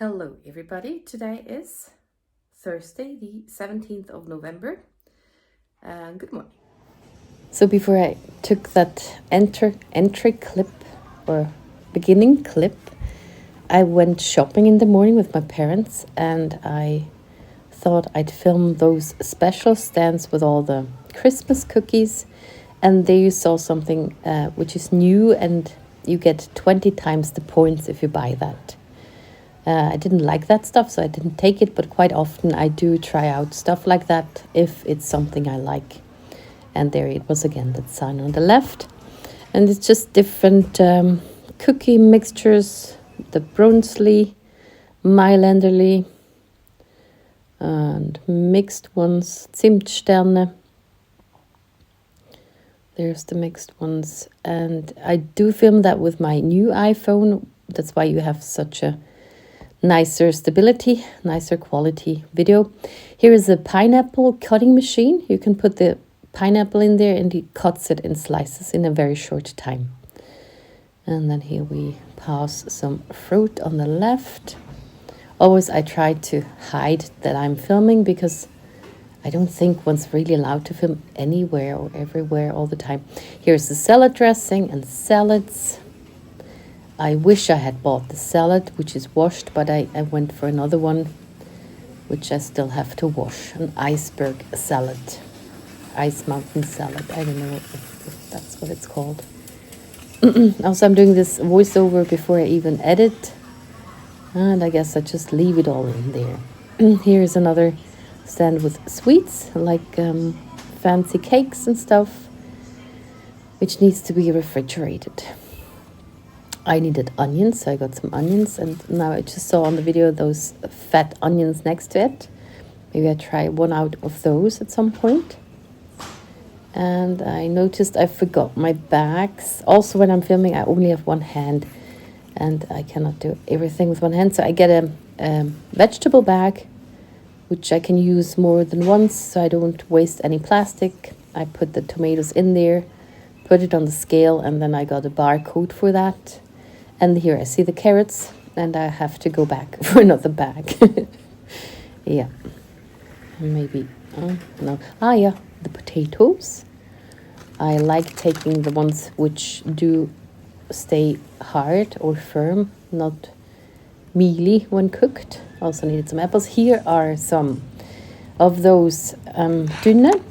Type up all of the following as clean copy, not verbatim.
Hello everybody, today is Thursday the 17th of November. Good morning. So before I took that entry clip or beginning clip, I went shopping in the morning with my parents and I thought I'd film those special stands with all the Christmas cookies, and there you saw something which is new and you get 20 times the points if you buy that. I didn't like that stuff, so I didn't take it, but quite often I do try out stuff like that if it's something I like. And there it was again, that sign on the left. And it's just different cookie mixtures, the Brunsli, Mailänderli, and mixed ones, Zimtsterne. There's the mixed ones. And I do film that with my new iPhone. That's why you have such a nicer stability, nicer quality video. Here is a pineapple cutting machine. You can put the pineapple in there and it cuts it in slices in a very short time. And then here we pass some fruit on the left. Always I try to hide that I'm filming because I don't think one's really allowed to film anywhere or everywhere all the time. Here's the salad dressing and salads. I wish I had bought the salad, which is washed, but I went for another one, which I still have to wash. An iceberg salad. Ice mountain salad. I don't know if that's what it's called. Also, I'm doing this voiceover before I even edit. And I guess I just leave it all in there. Here's another stand with sweets, like fancy cakes and stuff, which needs to be refrigerated. I needed onions, so I got some onions, and now I just saw on the video those fat onions next to it. Maybe I try one out of those at some point. And I noticed I forgot my bags. Also, when I'm filming, I only have one hand, and I cannot do everything with one hand. So I get a vegetable bag, which I can use more than once, so I don't waste any plastic. I put the tomatoes in there, put it on the scale, and then I got a barcode for that. And here I see the carrots, and I have to go back for another bag. Yeah. Maybe. No. Yeah. The potatoes. I like taking the ones which do stay hard or firm, not mealy when cooked. Also needed some apples. Here are some of those dünne.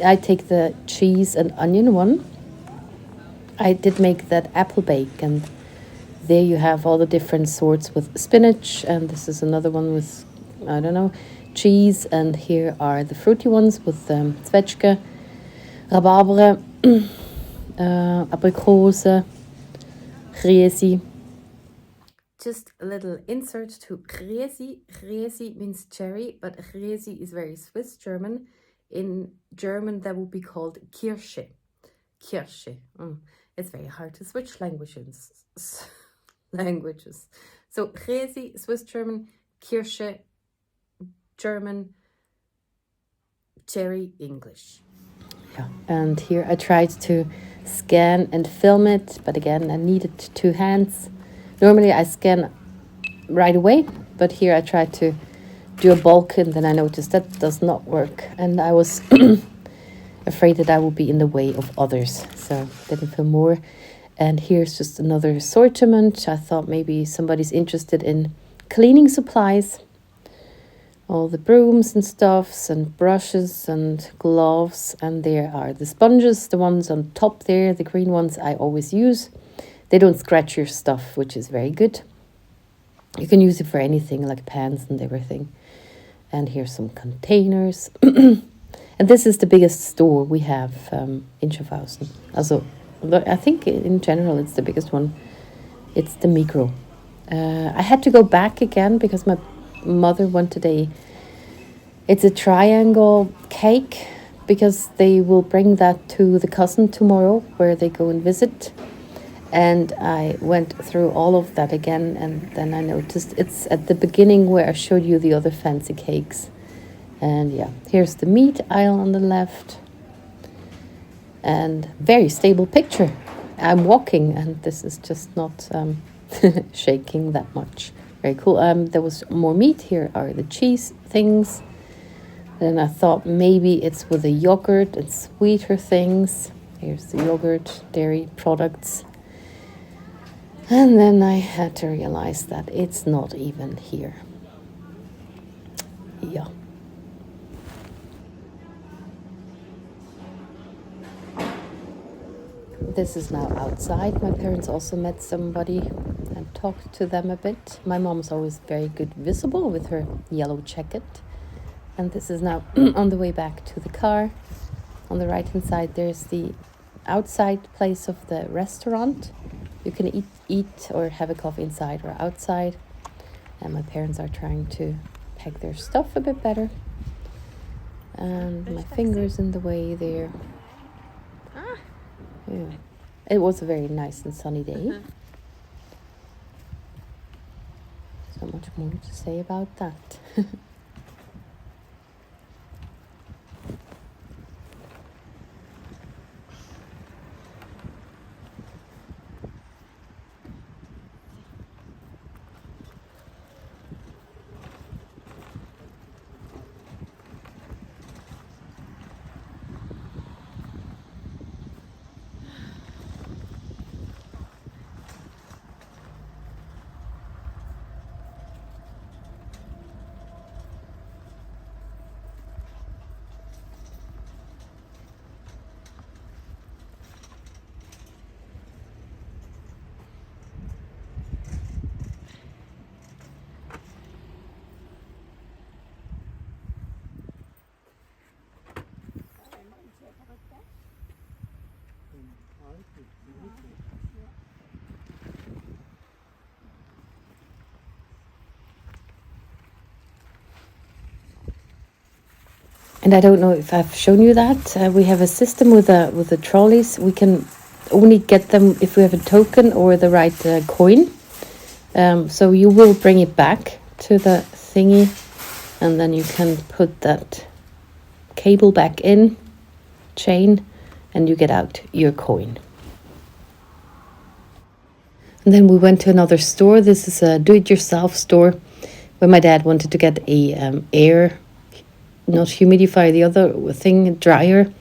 I take the cheese and onion one. I did make that apple bake, and there you have all the different sorts with spinach, and this is another one with, I don't know, cheese, and here are the fruity ones with Zwetschge, Rhabarber, Aprikose, Gresi. Just a little insert to Gresi. Gresi means cherry, but Gresi is very Swiss German. In German, that would be called Kirsche. Kirsche. It's very hard to switch languages. So Gresi, Swiss German, Kirsche, German, cherry, English. Yeah, and here I tried to scan and film it, but again I needed two hands. Normally I scan right away, but here I tried to do a bulk, and then I noticed that does not work, and I was afraid that I would be in the way of others, so didn't film more. And here's just another assortment. I thought maybe somebody's interested in cleaning supplies. All the brooms and stuffs and brushes and gloves. And there are the sponges, the ones on top there, the green ones I always use. They don't scratch your stuff, which is very good. You can use it for anything, like pans and everything. And here's some containers. And this is the biggest store we have in Schaffhausen. Also, I think in general it's the biggest one. It's the Migros. I had to go back again because my mother wanted it's a triangle cake, because they will bring that to the cousin tomorrow where they go and visit. And I went through all of that again, and then I noticed it's at the beginning where I showed you the other fancy cakes. And yeah, here's the meat aisle on the left. And very stable picture. I'm walking, and this is just not shaking that much. very cool. There was more meat. Here are the cheese things. Then I thought maybe it's with the yogurt and sweeter things. Here's the yogurt, dairy products. And then I had to realize that it's not even here. Yeah. This is now outside. My parents also met somebody and talked to them a bit. My mom's always very good visible with her yellow jacket. And this is now on the way back to the car. On the right hand side there's the outside place of the restaurant. You can eat or have a coffee inside or outside. And my parents are trying to pack their stuff a bit better. And my finger's in the way there. Yeah. It was a very nice and sunny day. So much more to say about that. And I don't know if I've shown you that. We have a system with the trolleys. We can only get them if we have a token or the right coin. So you will bring it back to the thingy, and then you can put that cable back in, chain, and you get out your coin. And then we went to another store. This is a do-it-yourself store where my dad wanted to get a air, not humidifier, the other thing, dryer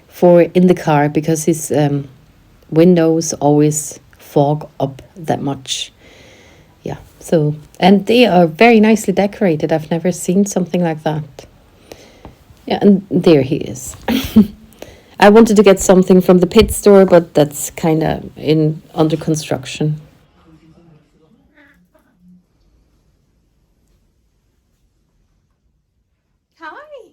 for in the car, because his windows always fog up that much. Yeah, so, and they are very nicely decorated. I've never seen something like that. Yeah, and there he is. I wanted to get something from the pit store, but that's kind of under construction. Hi.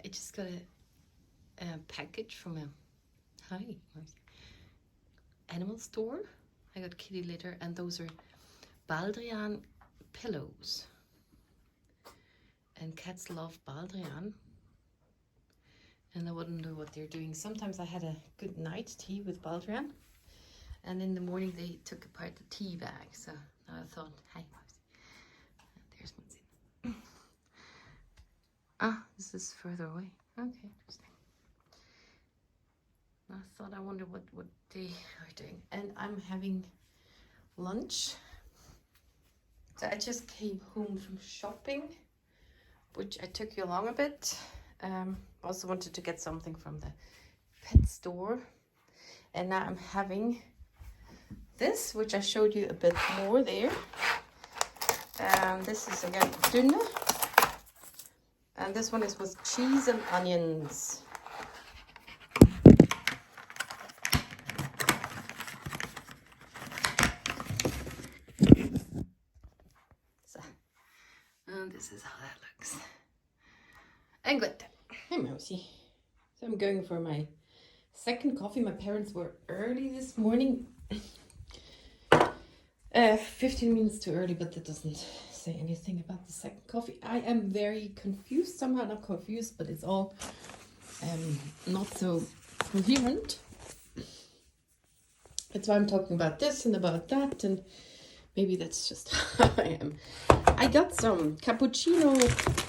I just got a package from a animal store. I got kitty litter, and those are Baldrian pillows. And cats love Baldrian. And I wouldn't know what they're doing. Sometimes I had a good night tea with Baldrian, and in the morning they took apart the tea bag. So now I thought, hi, there's Mosic. This is further away. Okay, interesting. I thought, I wonder what they are doing. And I'm having lunch. So I just came home from shopping, which I took you along a bit. Also wanted to get something from the pet store. And now I'm having this, which I showed you a bit more there. This is again dünne. And this one is with cheese and onions. So, and this is how that looks. And good. Hey, Mousy. So I'm going for my second coffee. My parents were early this morning. 15 minutes too early, but that doesn't say anything about the second coffee. I am very confused, somehow not confused, but it's all not so coherent. That's why I'm talking about this and about that, and maybe that's just how I am. I got some cappuccino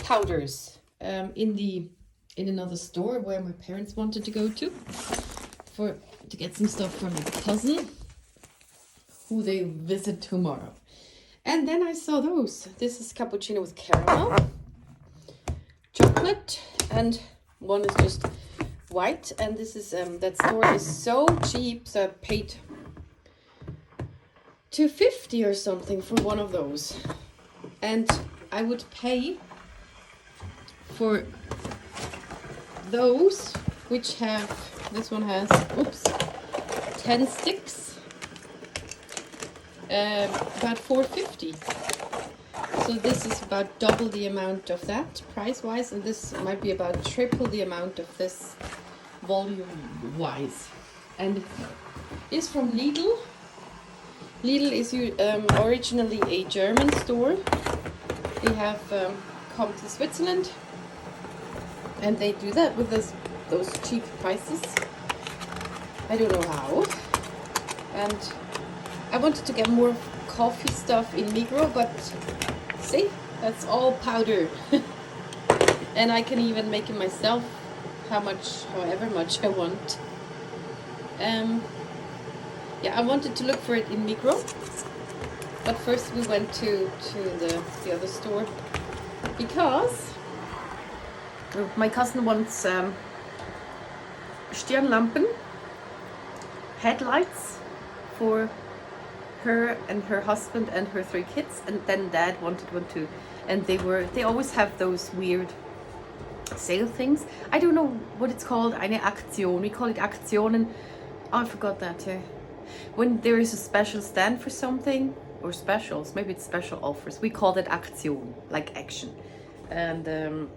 powders in another store where my parents wanted to go to to get some stuff for my cousin, who they visit tomorrow. And then I saw those. This is cappuccino with caramel, chocolate, and one is just white. And this is that store is so cheap, so I paid $2.50 or something for one of those. And I would pay for those, which have, this one has, 10 sticks, about $4.50. So this is about double the amount of that price-wise, and this might be about triple the amount of this volume-wise. And it's from Lidl. Lidl is originally a German store. They have come to Switzerland, and they do that with those cheap prices. I don't know how. And I wanted to get more coffee stuff in Migros, but see, that's all powder. And I can even make it myself, however much I want. Yeah, I wanted to look for it in Migros, but first we went to the other store because my cousin wants Stirnlampen, headlights for her and her husband and her 3 kids, and then Dad wanted one too. And they always have those weird sale things. I don't know what it's called. Eine Aktion. We call it Aktionen. Oh, I forgot that too. When there is a special stand for something, or specials, maybe it's special offers, we call that Aktion, like action. And the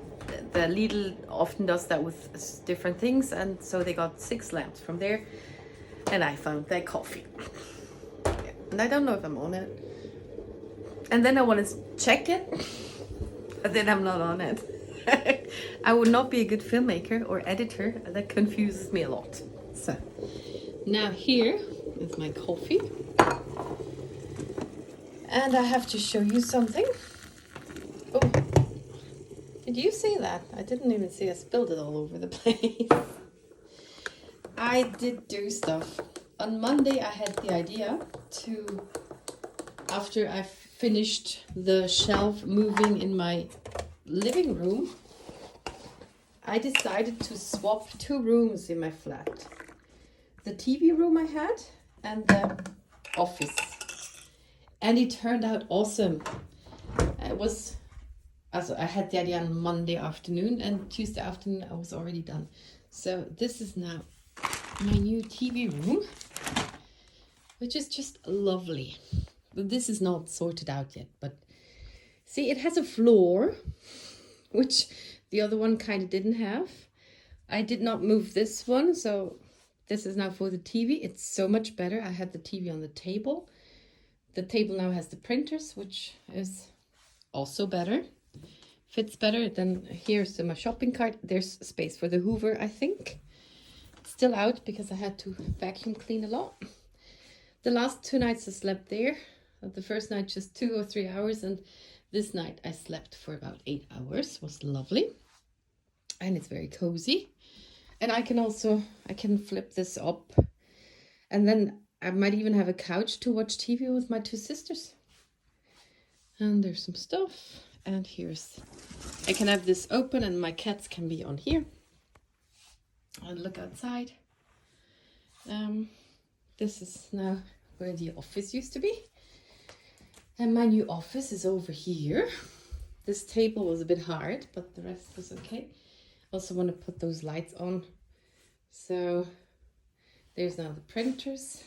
Lidl often does that with different things, and so they got 6 lamps from there, and I found their coffee. And I don't know if I'm on it. And then I want to check it, but then I'm not on it. I would not be a good filmmaker or editor. That confuses me a lot. So now here is my coffee, and I have to show you something. Oh, did you see that? I didn't even see I spilled it all over the place. I did do stuff. On Monday I had the idea to, after I finished the shelf moving in my living room, I decided to swap 2 rooms in my flat. The TV room I had and the office. And it turned out awesome. I had the idea on Monday afternoon, and Tuesday afternoon I was already done. So this is now my new TV room, which is just lovely. But this is not sorted out yet, but see, it has a floor, which the other one kind of didn't have. I did not move this one, so this is now for the TV. It's so much better. I had the TV on the table. The table now has the printers, which is also better. Fits better. Then here's my shopping cart. There's space for the Hoover, I think. It's still out because I had to vacuum clean a lot. The last 2 nights I slept there. The first night just 2 or 3 hours, and this night I slept for about 8 hours. It was lovely. And it's very cozy. And I can flip this up. And then I might even have a couch to watch TV with my 2 sisters. And there's some stuff. And I can have this open and my cats can be on here. And look outside. This is now where the office used to be. And my new office is over here. This table was a bit hard, but the rest was okay. Also want to put those lights on. So there's now the printers.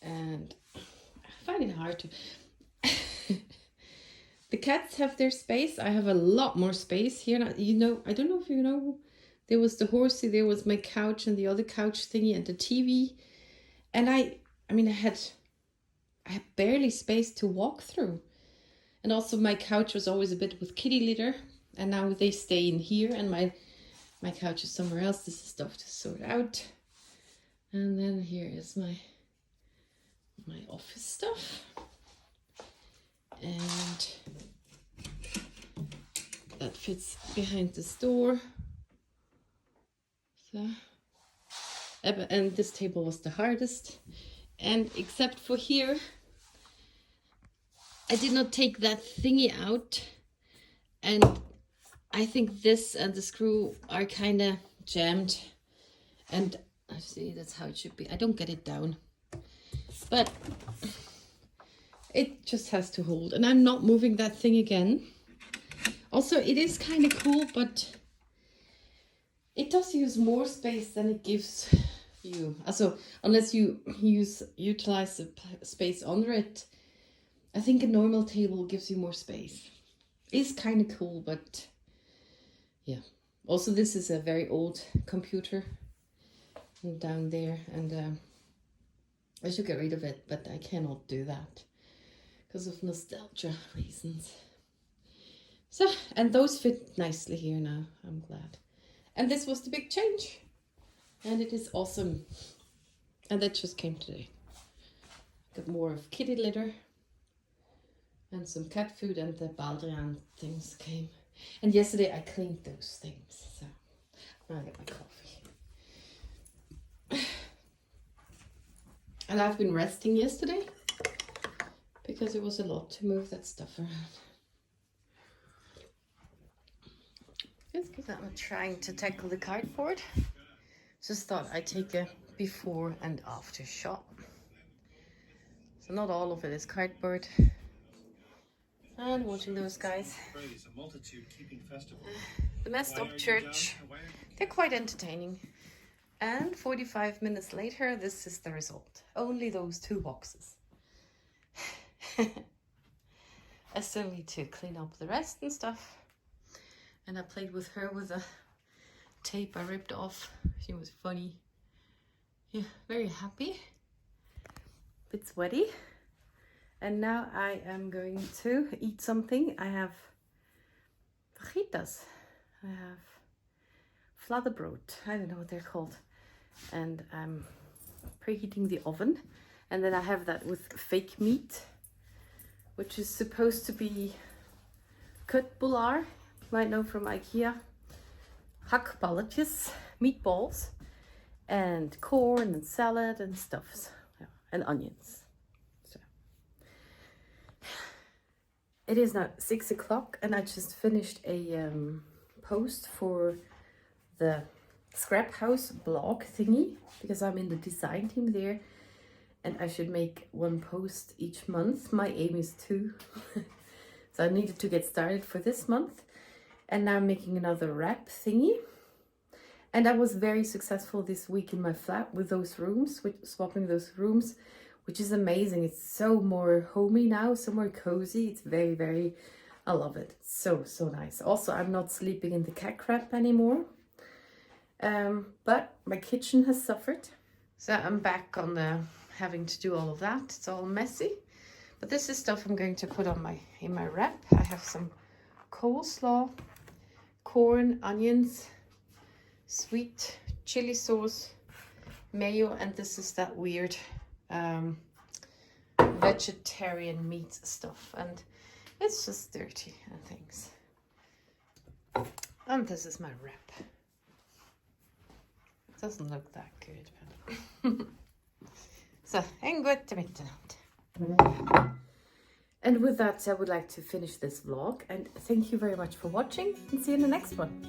And I find it hard to... The cats have their space. I have a lot more space here. Now, I don't know if you know, there was the horsey, there was my couch and the other couch thingy and the TV. And I had barely space to walk through. And also my couch was always a bit with kitty litter. And now they stay in here, and my couch is somewhere else. This is stuff to sort out. And then here is my office stuff. And that fits behind this door. So, And this table was the hardest. And except for here, I did not take that thingy out. And I think this and the screw are kind of jammed. And I see that's how it should be. I don't get it down. But it just has to hold. And I'm not moving that thing again. Also, it is kind of cool, but it does use more space than it gives you. Also, unless you utilize the space under it, I think a normal table gives you more space. It's kind of cool, but yeah. Also, this is a very old computer down there, and I should get rid of it, but I cannot do that because of nostalgia reasons. So, and those fit nicely here now, I'm glad. And this was the big change. And it is awesome. And that just came today. Got more of kitty litter. And some cat food, and the Baldrian things came. And yesterday I cleaned those things. So, now I get my coffee. And I've been resting yesterday. Because it was a lot to move that stuff around. Because I'm trying to tackle the cardboard. Just thought I'd take a before and after shot. So not all of it is cardboard. And watching those guys. The messed up church. They're quite entertaining. And 45 minutes later, this is the result. Only those 2 boxes. I still need to clean up the rest and stuff. And I played with her with a tape I ripped off. She was funny. Yeah, very happy. Bit sweaty. And now I am going to eat something. I have fajitas. I have flatterbrood. I don't know what they're called. And I'm preheating the oven. And then I have that with fake meat, which is supposed to be köttbullar. You might know from IKEA. Hackballetjes, meatballs, and corn and salad and stuff, yeah, and onions. So it is now 6 o'clock, and I just finished a post for the Scrap House blog thingy, because I'm in the design team there, and I should make 1 post each month. My aim is 2. So I needed to get started for this month. And now I'm making another wrap thingy. And I was very successful this week in my flat with those rooms, with swapping those rooms, which is amazing. It's so more homey now, so more cozy. It's very, very, I love it. So, so nice. Also, I'm not sleeping in the cat crap anymore. But my kitchen has suffered. So I'm back on the having to do all of that. It's all messy. But this is stuff I'm going to put on in my wrap. I have some coleslaw, corn, onions, sweet chili sauce, mayo, and this is that weird vegetarian meat stuff, and it's just dirty and things. And this is my wrap. It doesn't look that good, but so en gott mitternatt. And with that, I would like to finish this vlog, and thank you very much for watching, and see you in the next one.